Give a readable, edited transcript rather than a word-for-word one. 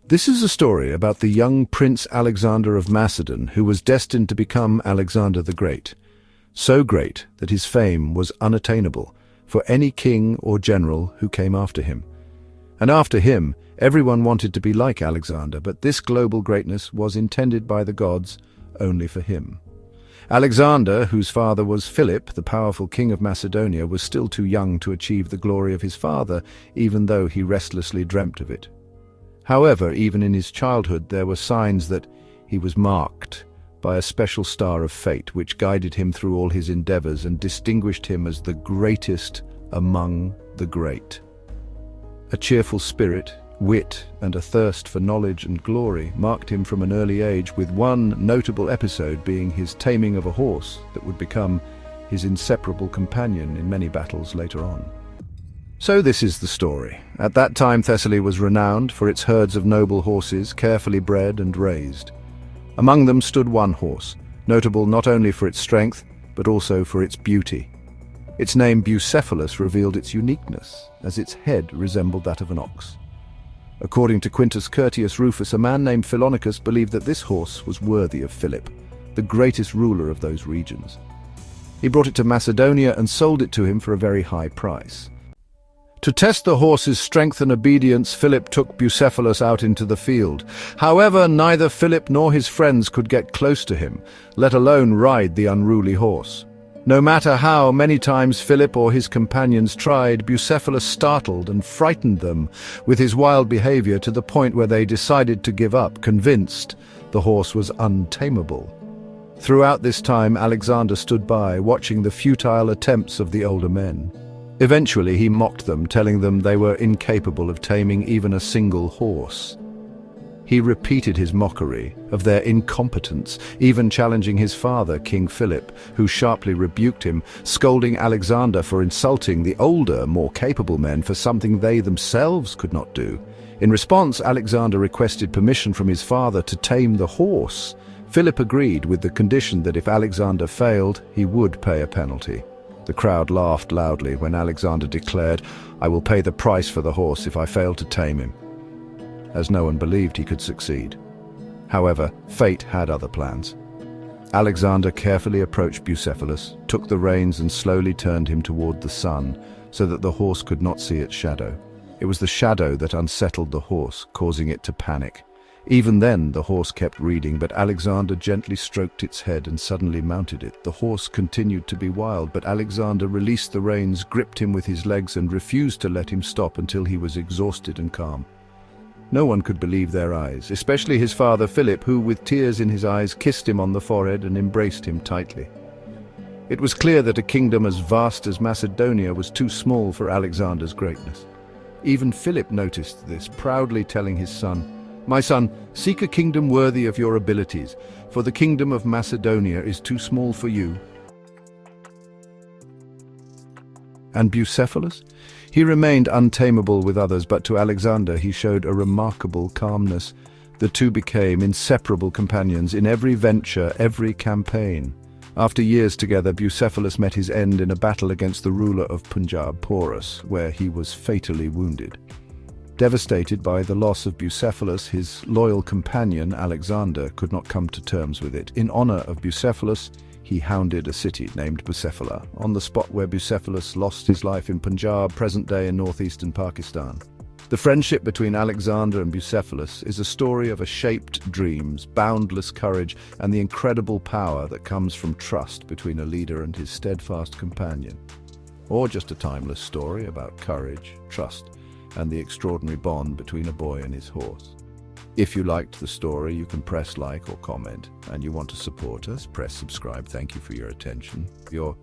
This is a story about the young Prince Alexander of Macedon who was destined to become Alexander the Great. So great that his fame was unattainable for any king or general who came after him. And after him, everyone wanted to be like Alexander, but this global greatness was intended by the gods only for him. Alexander, whose father was Philip, the powerful king of Macedonia, was still too young to achieve the glory of his father, even though he restlessly dreamt of it. However, even in his childhood, there were signs that he was marked by a special star of fate which guided him through all his endeavors and distinguished him as the greatest among the great. A cheerful spirit, wit, and a thirst for knowledge and glory marked him from an early age, with one notable episode being his taming of a horse that would become his inseparable companion in many battles later on. So this is the story. At that time, Thessaly was renowned for its herds of noble horses, carefully bred and raised. Among them stood one horse, notable not only for its strength, but also for its beauty. Its name Bucephalus revealed its uniqueness, as its head resembled that of an ox. According to Quintus Curtius Rufus, a man named Philonicus believed that this horse was worthy of Philip, the greatest ruler of those regions. He brought it to Macedonia and sold it to him for a very high price. To test the horse's strength and obedience, Philip took Bucephalus out into the field. However, neither Philip nor his friends could get close to him, let alone ride the unruly horse. No matter how many times Philip or his companions tried, Bucephalus startled and frightened them with his wild behavior to the point where they decided to give up, convinced the horse was untamable. Throughout this time, Alexander stood by, watching the futile attempts of the older men. Eventually, he mocked them, telling them they were incapable of taming even a single horse. He repeated his mockery of their incompetence, even challenging his father, King Philip, who sharply rebuked him, scolding Alexander for insulting the older, more capable men for something they themselves could not do. In response, Alexander requested permission from his father to tame the horse. Philip agreed, with the condition that if Alexander failed, he would pay a penalty. The crowd laughed loudly when Alexander declared, "I will pay the price for the horse if I fail to tame him," as no one believed he could succeed. However, fate had other plans. Alexander carefully approached Bucephalus, took the reins and slowly turned him toward the sun, so that the horse could not see its shadow. It was the shadow that unsettled the horse, causing it to panic. Even then, the horse kept reading, but Alexander gently stroked its head and suddenly mounted it. The horse continued to be wild, but Alexander released the reins, gripped him with his legs, and refused to let him stop until he was exhausted and calm. No one could believe their eyes, especially his father Philip, who, with tears in his eyes, kissed him on the forehead and embraced him tightly. It was clear that a kingdom as vast as Macedonia was too small for Alexander's greatness. Even Philip noticed this, proudly telling his son, "My son, seek a kingdom worthy of your abilities, for the kingdom of Macedonia is too small for you." And Bucephalus? He remained untamable with others, but to Alexander he showed a remarkable calmness. The two became inseparable companions in every venture, every campaign. After years together, Bucephalus met his end in a battle against the ruler of Punjab, Porus, where he was fatally wounded. Devastated by the loss of Bucephalus, his loyal companion, Alexander, could not come to terms with it. In honor of Bucephalus, he founded a city named Bucephala, on the spot where Bucephalus lost his life in Punjab, present-day in northeastern Pakistan. The friendship between Alexander and Bucephalus is a story of shaped dreams, boundless courage, and the incredible power that comes from trust between a leader and his steadfast companion. Or just a timeless story about courage, trust, and the extraordinary bond between a boy and his horse. If you liked the story, you can press like or comment, and you want to support us, press subscribe. Thank you for your attention. Your